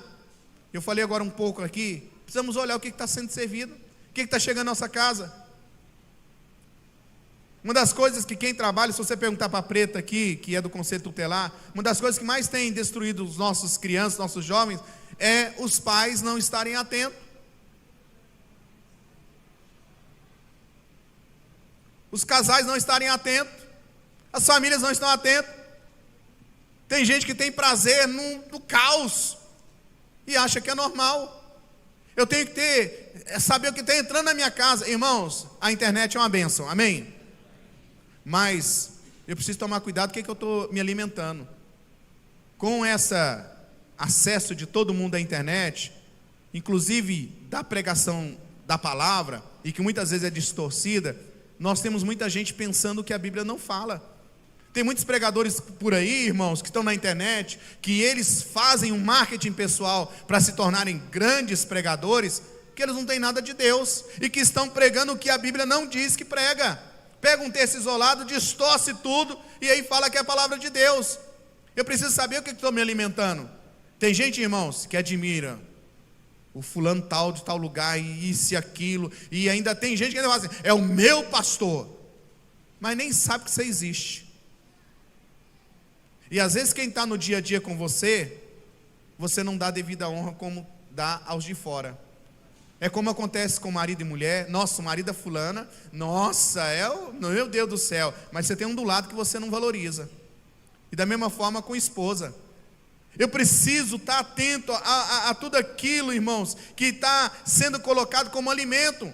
Eu falei agora um pouco aqui, precisamos olhar o que está sendo servido, o que está chegando à nossa casa. Uma das coisas que quem trabalha, se você perguntar para a Preta aqui, que é do Conselho Tutelar, uma das coisas que mais tem destruído os nossos crianças, nossos jovens, é os pais não estarem atentos. Os casais não estarem atentos, as famílias não estão atentas. Tem gente que tem prazer no caos e acha que é normal. Eu tenho que saber o que está entrando na minha casa. Irmãos, a internet é uma bênção, amém? Mas eu preciso tomar cuidado com o que eu estou me alimentando. Com esse acesso de todo mundo à internet, inclusive da pregação da palavra, e que muitas vezes é distorcida, nós temos muita gente pensando que a Bíblia não fala. Tem muitos pregadores por aí, irmãos, que estão na internet, que eles fazem um marketing pessoal para se tornarem grandes pregadores, que eles não têm nada de Deus, e que estão pregando o que a Bíblia não diz que prega. Pega um texto isolado, distorce tudo, e aí fala que é a palavra de Deus. Eu preciso saber o que estou me alimentando. Tem gente, irmãos, que admira o fulano tal de tal lugar, e isso e aquilo, e ainda tem gente que ainda fala assim, é o meu pastor, mas nem sabe que você existe. E às vezes quem está no dia a dia com você, você não dá devida honra como dá aos de fora. É como acontece com marido e mulher. Nossa, o marido é fulana, nossa, meu Deus do céu, mas você tem um do lado que você não valoriza. E da mesma forma com esposa. Eu preciso estar atento a tudo aquilo, irmãos, que está sendo colocado como alimento.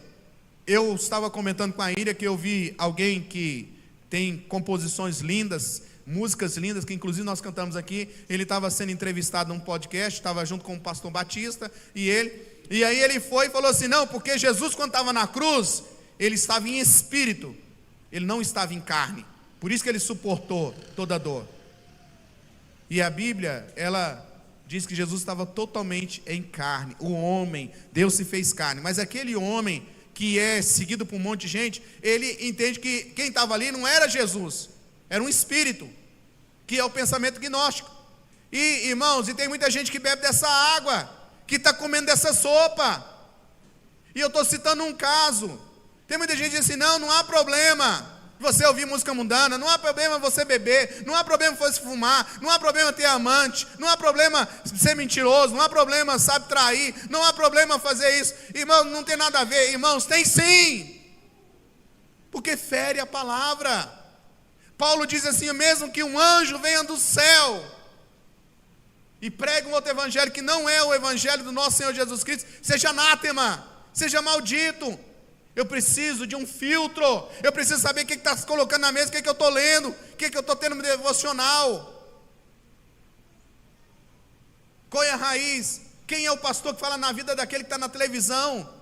Eu estava comentando com a Ira que eu vi alguém que tem composições lindas, músicas lindas, que inclusive nós cantamos aqui. Ele estava sendo entrevistado num podcast, estava junto com o pastor Batista, e aí ele foi e falou assim, não, porque Jesus quando estava na cruz, ele estava em espírito, ele não estava em carne, por isso que ele suportou toda a dor. E a Bíblia, ela diz que Jesus estava totalmente em carne, o homem, Deus se fez carne, mas aquele homem que é seguido por um monte de gente, ele entende que quem estava ali não era Jesus, era um espírito, que é o pensamento gnóstico. E irmãos, e tem muita gente que bebe dessa água, que está comendo dessa sopa. E eu estou citando um caso. Tem muita gente que diz assim, não há problema você ouvir música mundana, não há problema você beber, não há problema você fumar, não há problema ter amante, não há problema ser mentiroso, não há problema, sabe, trair, não há problema fazer isso. Irmãos, não tem nada a ver. Irmãos, tem sim, porque fere a palavra. Paulo diz assim, mesmo que um anjo venha do céu e pregue um outro evangelho que não é o evangelho do nosso Senhor Jesus Cristo, seja anátema, seja maldito. Eu preciso de um filtro, eu preciso saber o que está se colocando na mesa, o que eu estou lendo, o que eu estou tendo no devocional. Qual é a raiz? Quem é o pastor que fala na vida daquele que está na televisão?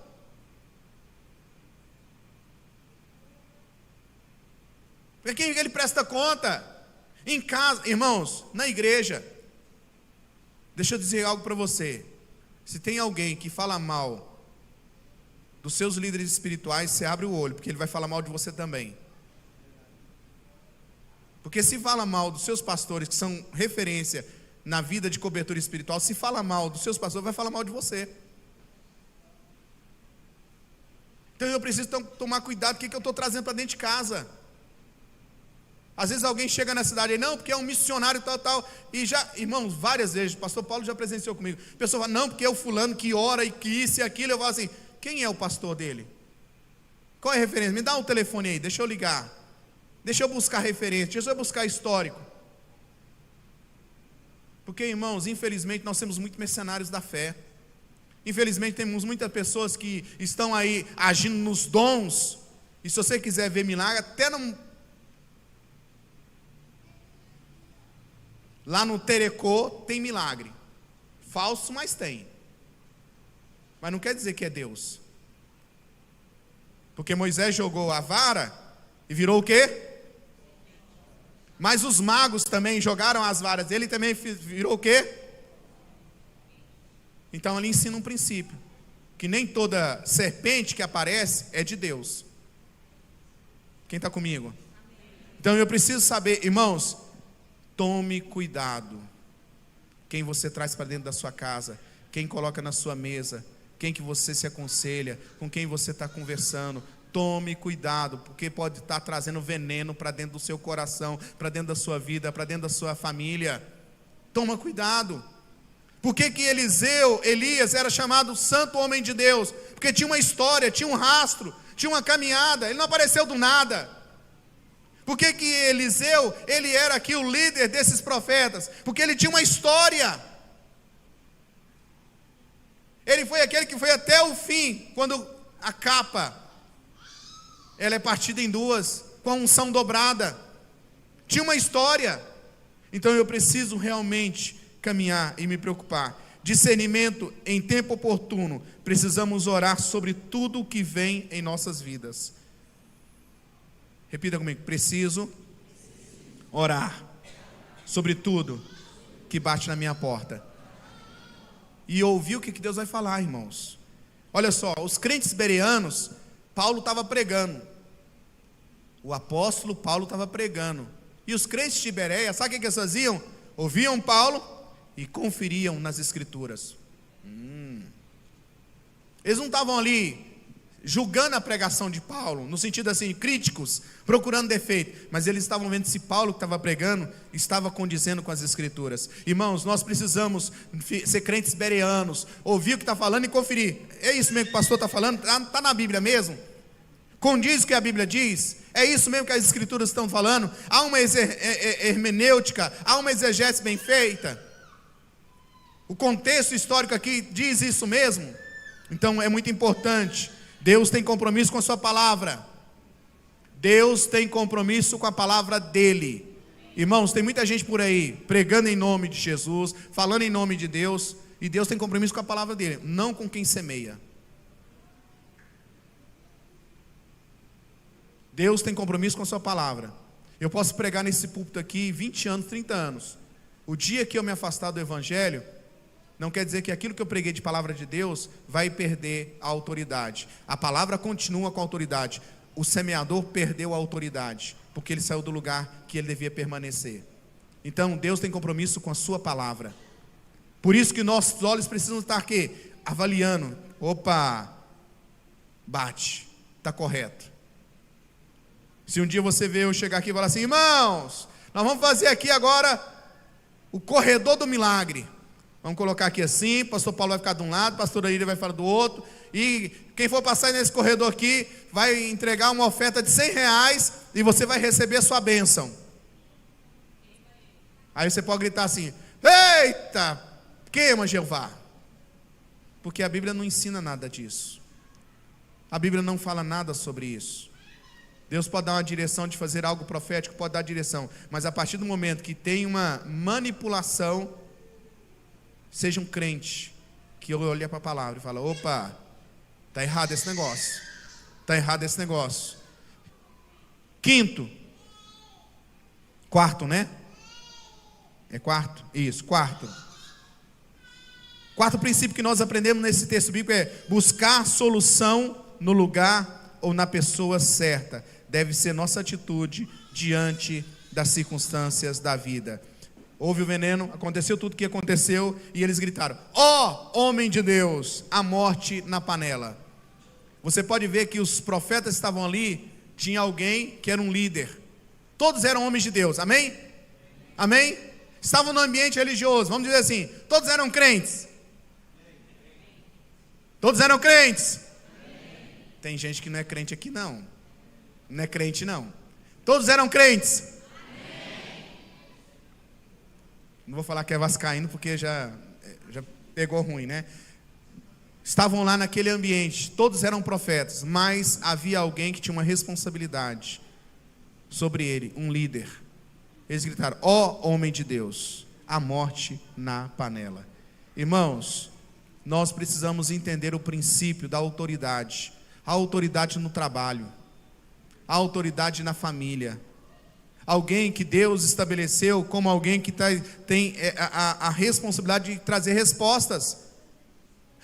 Para quem ele presta conta? Em casa, irmãos, na igreja. Deixa eu dizer algo para você. Se tem alguém que fala mal dos seus líderes espirituais, você abre o olho, porque ele vai falar mal de você também. Porque se fala mal dos seus pastores, que são referência na vida de cobertura espiritual, se fala mal dos seus pastores, vai falar mal de você. Então eu preciso tomar cuidado com o que eu estou trazendo para dentro de casa. Às vezes alguém chega na cidade e não, porque é um missionário tal, e já, irmãos, várias vezes, o pastor Paulo já presenciou comigo, a pessoa fala, não, porque é o fulano que ora e que isso e aquilo, eu falo assim, quem é o pastor dele? Qual é a referência? Me dá um telefone aí, deixa eu ligar, deixa eu buscar referência, deixa eu buscar histórico. Porque, irmãos, infelizmente nós temos muitos mercenários da fé, infelizmente temos muitas pessoas que estão aí agindo nos dons, e se você quiser ver milagre, até lá no Terecô tem milagre, falso, mas tem, mas não quer dizer que é Deus, porque Moisés jogou a vara e virou o quê? Mas os magos também jogaram as varas, ele também virou o quê? Então ele ensina um princípio, que nem toda serpente que aparece é de Deus. Quem está comigo? Então eu preciso saber, irmãos, tome cuidado. Quem você traz para dentro da sua casa, quem coloca na sua mesa, quem que você se aconselha, com quem você está conversando. Tome cuidado, porque pode estar trazendo veneno para dentro do seu coração, para dentro da sua vida, para dentro da sua família. Toma cuidado. Por que Elias era chamado santo homem de Deus? Porque tinha uma história, tinha um rastro, tinha uma caminhada, ele não apareceu do nada. Por que Eliseu, ele era aqui o líder desses profetas? Porque ele tinha uma história. Ele foi aquele que foi até o fim, quando a capa, ela é partida em duas, com a unção dobrada. Tinha uma história. Então eu preciso realmente caminhar e me preocupar. Discernimento em tempo oportuno. Precisamos orar sobre tudo o que vem em nossas vidas. Repita comigo. Preciso orar sobre tudo que bate na minha porta. E ouvir o que Deus vai falar, irmãos. Olha só, os crentes bereanos, Paulo estava pregando. O apóstolo Paulo estava pregando. E os crentes de Bereia, sabe o que eles faziam? Ouviam Paulo e conferiam nas escrituras. Eles não estavam ali julgando a pregação de Paulo, no sentido assim, críticos, procurando defeito, mas eles estavam vendo se Paulo que estava pregando estava condizendo com as escrituras. Irmãos, nós precisamos ser crentes bereanos, ouvir o que está falando e conferir. É isso mesmo que o pastor está falando? Está na Bíblia mesmo? Condiz o que a Bíblia diz? É isso mesmo que as escrituras estão falando? Há uma hermenêutica, há uma exegese bem feita? O contexto histórico aqui diz isso mesmo? Então é muito importante. Deus tem compromisso com a sua palavra. Deus tem compromisso com a palavra dele. Irmãos, tem muita gente por aí pregando em nome de Jesus, falando em nome de Deus, e Deus tem compromisso com a palavra dele, não com quem semeia. Deus tem compromisso com a sua palavra. Eu posso pregar nesse púlpito aqui 20 anos, 30 anos. O dia que eu me afastar do evangelho, não quer dizer que aquilo que eu preguei de palavra de Deus vai perder a autoridade. A palavra continua com a autoridade. O semeador perdeu a autoridade, porque ele saiu do lugar que ele devia permanecer. Então Deus tem compromisso com a sua palavra. Por isso que nossos olhos precisam estar aqui, avaliando. Opa, bate, está correto. Se um dia você ver eu chegar aqui e falar assim: irmãos, nós vamos fazer aqui agora o corredor do milagre. Vamos colocar aqui assim, pastor Paulo vai ficar de um lado, pastor Aília vai ficar do outro, e quem for passar nesse corredor aqui, vai entregar uma oferta de R$100, e você vai receber a sua bênção. Aí você pode gritar assim: eita, queima Jeová. Porque a Bíblia não ensina nada disso. A Bíblia não fala nada sobre isso. Deus pode dar uma direção de fazer algo profético, pode dar direção, mas a partir do momento que tem uma manipulação, seja um crente que olha para a palavra e fala: opa, está errado esse negócio, está errado esse negócio. Quarto, né? É quarto? Isso, quarto princípio que nós aprendemos nesse texto bíblico é buscar solução no lugar ou na pessoa certa. Deve ser nossa atitude diante das circunstâncias da vida. Houve o veneno, aconteceu tudo o que aconteceu, e eles gritaram: ó homem de Deus, a morte na panela. Você pode ver que os profetas estavam ali, tinha alguém que era um líder. Todos eram homens de Deus, amém? Amém? Estavam no ambiente religioso, vamos dizer assim, todos eram crentes. Todos eram crentes. Tem gente que não é crente aqui não. Não é crente não. Todos eram crentes. Não vou falar que é vascaíno, porque já pegou ruim, né? Estavam lá naquele ambiente, todos eram profetas, mas havia alguém que tinha uma responsabilidade sobre ele, um líder. Eles gritaram: ó homem de Deus, a morte na panela. Irmãos, nós precisamos entender o princípio da autoridade. A autoridade no trabalho, a autoridade na família. Alguém que Deus estabeleceu como alguém que tem a responsabilidade de trazer respostas.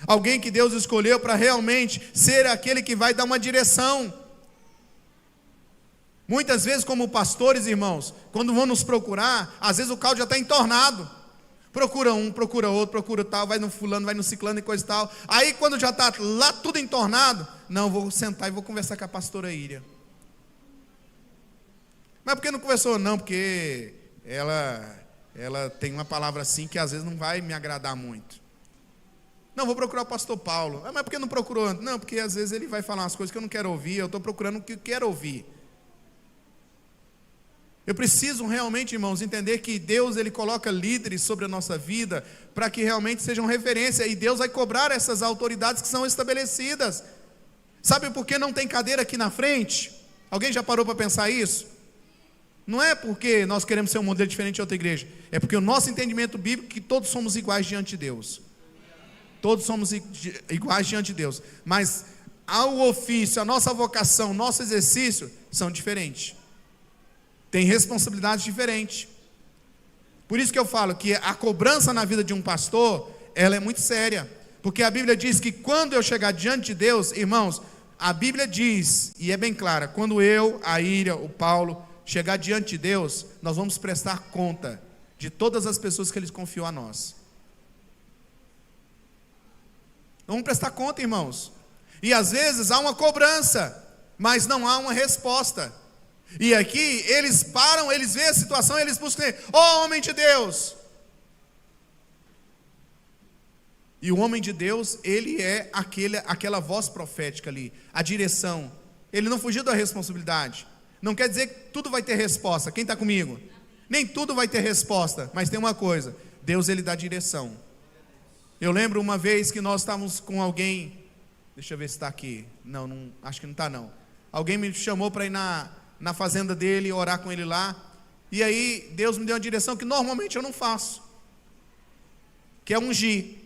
Alguém que Deus escolheu para realmente ser aquele que vai dar uma direção. Muitas vezes, como pastores, irmãos, quando vão nos procurar, às vezes o caldo já está entornado. Procura um, procura outro, procura tal, vai no fulano, vai no ciclano e coisa e tal. Aí quando já está lá tudo entornado, não, vou sentar e vou conversar com a pastora Íria. Mas por que não conversou? Não, porque ela tem uma palavra assim que às vezes não vai me agradar muito. Não, vou procurar o pastor Paulo. Mas por que não procurou antes? Não, porque às vezes ele vai falar umas coisas que eu não quero ouvir, eu estou procurando o que eu quero ouvir. Eu preciso realmente, irmãos, entender que Deus, Ele coloca líderes sobre a nossa vida, para que realmente sejam referência, e Deus vai cobrar essas autoridades que são estabelecidas. Sabe por que não tem cadeira aqui na frente? Alguém já parou para pensar isso? Não é porque nós queremos ser um modelo diferente de outra igreja, é porque o nosso entendimento bíblico é que todos somos iguais diante de Deus. Todos somos iguais diante de Deus, mas ao ofício, a nossa vocação, nosso exercício são diferentes. Tem responsabilidades diferentes. Por isso que eu falo que a cobrança na vida de um pastor, ela é muito séria. Porque a Bíblia diz que quando eu chegar diante de Deus, irmãos, a Bíblia diz, e é bem clara, quando eu, a Íria, o Paulo, chegar diante de Deus, nós vamos prestar conta de todas as pessoas que Ele confiou a nós. Vamos prestar conta, irmãos. E às vezes há uma cobrança, mas não há uma resposta. E aqui eles param, eles veem a situação, eles buscam, homem de Deus. E o homem de Deus, ele é aquela voz profética ali, a direção. Ele não fugiu da responsabilidade. Não quer dizer que tudo vai ter resposta. Quem está comigo? Nem tudo vai ter resposta, mas tem uma coisa: Deus, Ele dá direção. Eu lembro uma vez que nós estávamos com alguém, deixa eu ver se está aqui, não, acho que não está não. Alguém me chamou para ir na fazenda dele, orar com ele lá, e aí Deus me deu uma direção que normalmente eu não faço, que é ungir.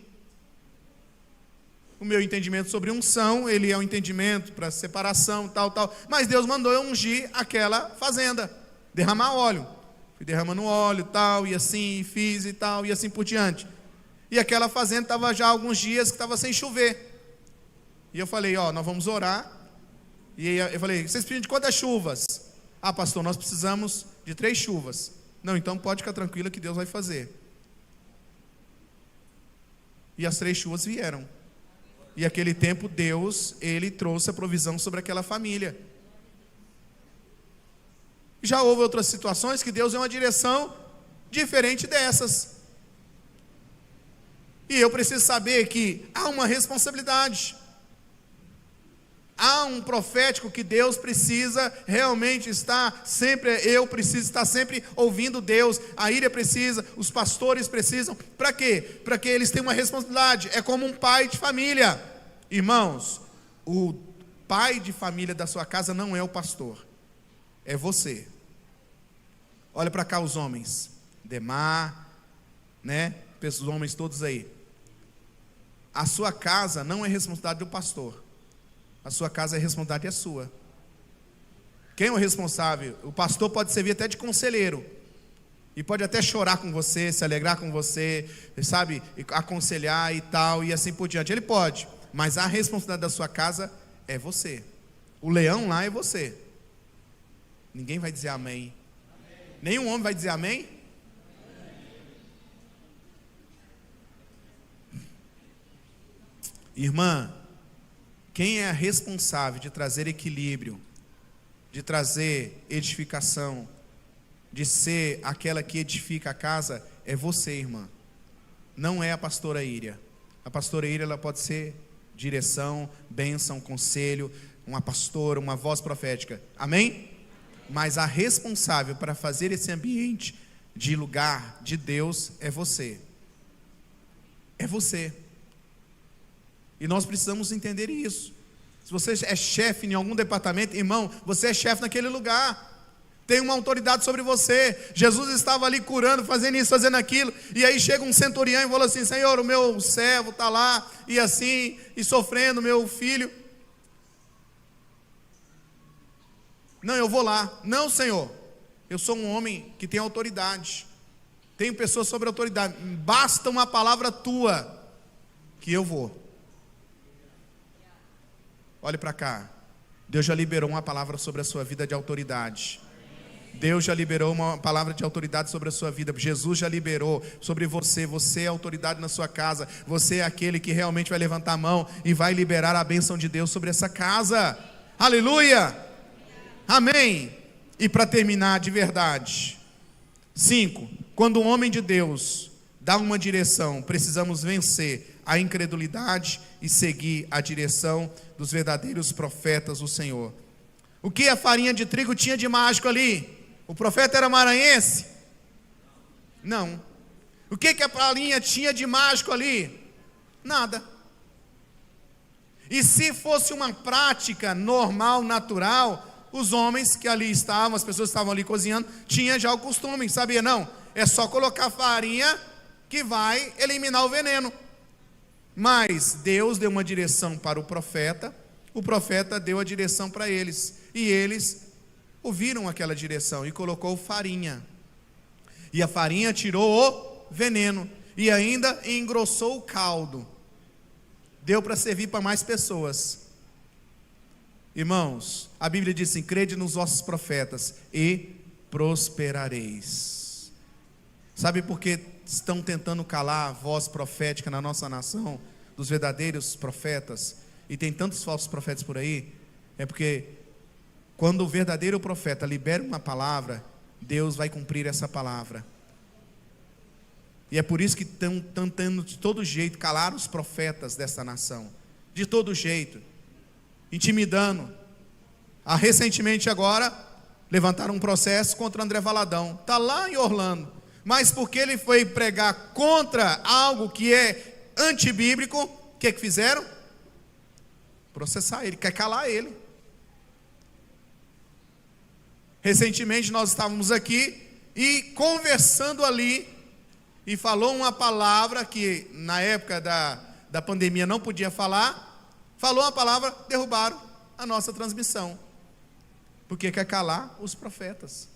O meu entendimento sobre unção, ele é um entendimento para separação, tal, mas Deus mandou eu ungir aquela fazenda, derramar óleo. Fui derramando óleo, tal, e assim, fiz e tal, e assim por diante. E aquela fazenda estava já há alguns dias que estava sem chover. E eu falei, nós vamos orar. E eu falei, vocês precisam de quantas chuvas? Ah, pastor, nós precisamos de 3 chuvas. Não, então pode ficar tranquila que Deus vai fazer. E as 3 chuvas vieram. E aquele tempo Deus, Ele trouxe a provisão sobre aquela família. Já houve outras situações que Deus deu uma direção diferente dessas. E eu preciso saber que há uma responsabilidade. Há um profético que Deus precisa realmente estar sempre, eu preciso estar sempre ouvindo Deus, a Íria precisa, os pastores precisam. Para quê? Para que eles tenham uma responsabilidade. É como um pai de família. Irmãos, o pai de família da sua casa não é o pastor, é você. Olha para cá os homens, Demar, né? Os homens todos aí. A sua casa não é responsabilidade do pastor. A sua casa é responsabilidade é sua. Quem é o responsável? O pastor pode servir até de conselheiro. E pode até chorar com você, se alegrar com você, sabe? Aconselhar e tal, e assim por diante. Ele pode. Mas a responsabilidade da sua casa é você. O leão lá é você. Ninguém vai dizer amém. Nenhum homem vai dizer amém? Irmã, quem é responsável de trazer equilíbrio, de trazer edificação, de ser aquela que edifica a casa, é você, irmã. Não é a pastora Íria. A pastora Íria, ela pode ser direção, bênção, conselho, uma pastora, uma voz profética. Amém? Mas a responsável para fazer esse ambiente de lugar de Deus é você. É você. E nós precisamos entender isso. Se você é chefe em algum departamento, irmão, você é chefe naquele lugar. Tem uma autoridade sobre você. Jesus estava ali curando, fazendo isso, fazendo aquilo. E aí chega um centurião e fala assim: Senhor, o meu servo está lá, e assim, e sofrendo, meu filho. Não, eu vou lá. Não, Senhor, eu sou um homem que tem autoridade. Tenho pessoas sobre autoridade. Basta uma palavra tua, que eu vou. olhe para cá. Deus já liberou uma palavra sobre a sua vida de autoridade. Deus já liberou uma palavra de autoridade sobre a sua vida. Jesus já liberou sobre você. Você é autoridade na sua casa. Você é aquele que realmente vai levantar a mão e vai liberar a bênção de Deus sobre essa casa. Aleluia! Amém! E para terminar de verdade, 5. Quando um homem de Deus dá uma direção, precisamos vencer a incredulidade e seguir a direção dos verdadeiros profetas do Senhor. O que a farinha de trigo tinha de mágico ali? O profeta era maranhense? Não. O que a farinha tinha de mágico ali? Nada. E se fosse uma prática normal, natural, os homens que ali estavam, as pessoas que estavam ali cozinhando, tinham já o costume, sabia? Não, é só colocar farinha que vai eliminar o veneno. Mas Deus deu uma direção para o profeta deu a direção para eles, e eles ouviram aquela direção e colocou farinha, e a farinha tirou o veneno, e ainda engrossou o caldo, deu para servir para mais pessoas. Irmãos, a Bíblia diz assim: crede nos vossos profetas e prosperareis. Sabe por que estão tentando calar a voz profética na nossa nação, dos verdadeiros profetas, e tem tantos falsos profetas por aí? É porque quando o verdadeiro profeta libera uma palavra, Deus vai cumprir essa palavra. E é por isso que estão tentando de todo jeito calar os profetas dessa nação, de todo jeito, intimidando. Recentemente agora levantaram um processo contra André Valadão, está lá em Orlando, mas porque ele foi pregar contra algo que é antibíblico, o que fizeram? Processar ele, quer calar ele. Recentemente nós estávamos aqui e conversando ali, e falou uma palavra que na época da pandemia não podia falar, falou uma palavra, derrubaram a nossa transmissão, porque quer calar os profetas.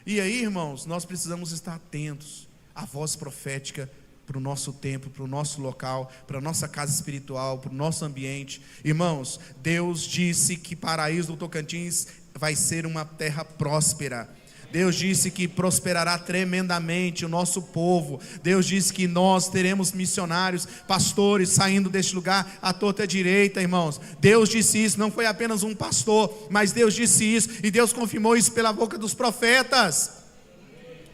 E aí, irmãos, nós precisamos estar atentos à voz profética para o nosso tempo, para o nosso local, para a nossa casa espiritual, para o nosso ambiente. Irmãos, Deus disse que Paraíso do Tocantins vai ser uma terra próspera. Deus disse que prosperará tremendamente o nosso povo. Deus disse que nós teremos missionários, pastores saindo deste lugar à torta e à direita, irmãos. Deus disse isso, não foi apenas um pastor, mas Deus disse isso, e Deus confirmou isso pela boca dos profetas.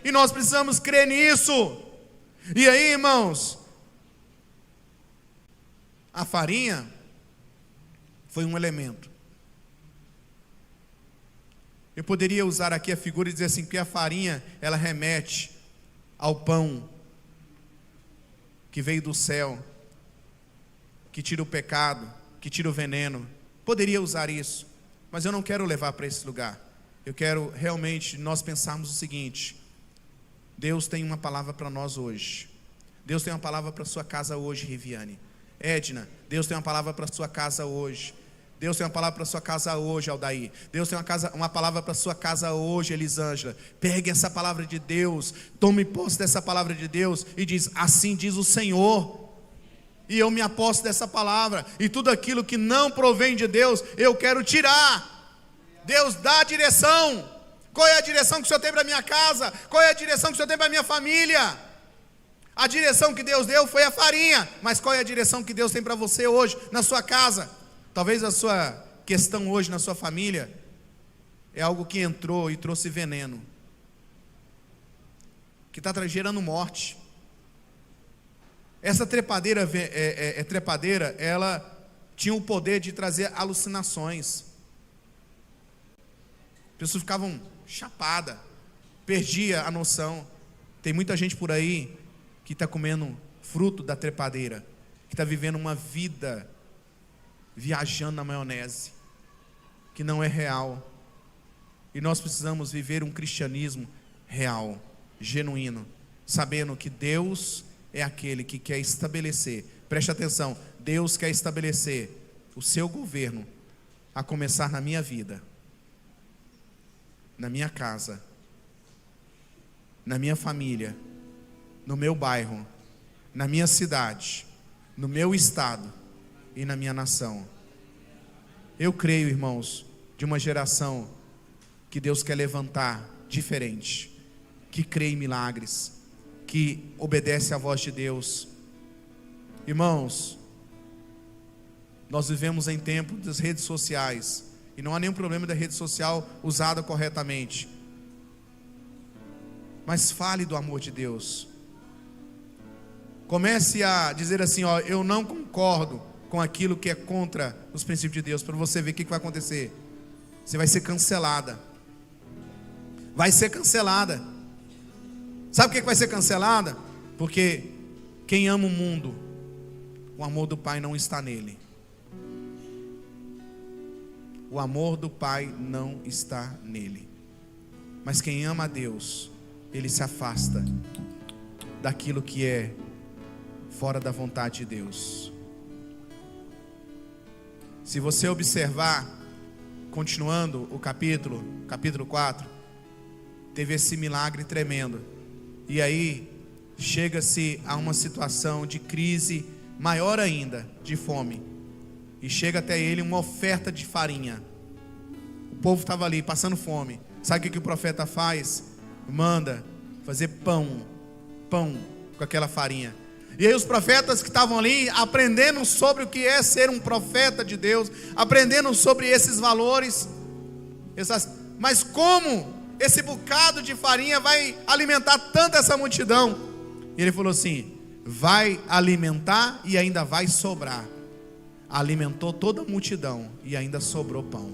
E nós precisamos crer nisso. E aí, irmãos, a farinha foi um elemento. Eu poderia usar aqui a figura e dizer assim, que a farinha, ela remete ao pão que veio do céu, que tira o pecado, que tira o veneno. Poderia usar isso, mas eu não quero levar para esse lugar. Eu quero realmente nós pensarmos o seguinte: Deus tem uma palavra para nós hoje. Deus tem uma palavra para a sua casa hoje, Riviane. Edna, Deus tem uma palavra para a sua casa hoje. Deus tem uma palavra para a sua casa hoje, Aldair. Deus tem uma palavra para a sua casa hoje, Elisângela. Pegue essa palavra de Deus, tome posse dessa palavra de Deus e diz: assim diz o Senhor. E eu me aposto dessa palavra, e tudo aquilo que não provém de Deus, eu quero tirar. Deus dá a direção. Qual é a direção que o Senhor tem para a minha casa? Qual é a direção que o Senhor tem para a minha família? A direção que Deus deu foi a farinha, mas qual é a direção que Deus tem para você hoje, na sua casa? Talvez a sua questão hoje na sua família é algo que entrou e trouxe veneno, que está gerando morte. Essa trepadeira, trepadeira, ela tinha o poder de trazer alucinações. As pessoas ficavam chapadas, perdia a noção. Tem muita gente por aí que está comendo fruto da trepadeira, que está vivendo uma vida viajando na maionese, que não é real. E nós precisamos viver um cristianismo real, genuíno, sabendo que Deus é aquele que quer estabelecer, preste atenção, Deus quer estabelecer o seu governo, a começar na minha vida, na minha casa, na minha família, no meu bairro, na minha cidade, no meu estado, e na minha nação. Eu creio, irmãos, de uma geração que Deus quer levantar diferente, que crê em milagres, que obedece à voz de Deus. Irmãos, nós vivemos em tempo das redes sociais, e não há nenhum problema da rede social usada corretamente, mas fale do amor de Deus. Comece a dizer assim, eu não concordo com aquilo que é contra os princípios de Deus, para você ver o que vai acontecer. Você vai ser cancelada. Vai ser cancelada. Sabe por que vai ser cancelada? Porque quem ama o mundo, o amor do Pai não está nele. O amor do Pai não está nele. Mas quem ama a Deus, ele se afasta daquilo que é fora da vontade de Deus. Se você observar, continuando o capítulo 4, teve esse milagre tremendo. E aí, chega-se a uma situação de crise maior ainda, de fome. E chega até ele uma oferta de farinha. O povo estava ali, passando fome. Sabe o que o profeta faz? Manda fazer pão com aquela farinha. E aí os profetas que estavam ali, aprendendo sobre o que é ser um profeta de Deus, aprendendo sobre esses valores, mas como esse bocado de farinha vai alimentar tanta essa multidão? E ele falou assim, vai alimentar e ainda vai sobrar. Alimentou toda a multidão e ainda sobrou pão.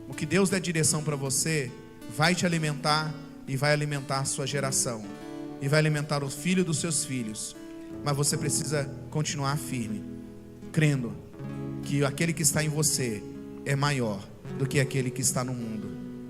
O que Deus der direção para você, vai te alimentar e vai alimentar a sua geração, e vai alimentar os filhos dos seus filhos. Mas você precisa continuar firme, crendo que aquele que está em você é maior do que aquele que está no mundo.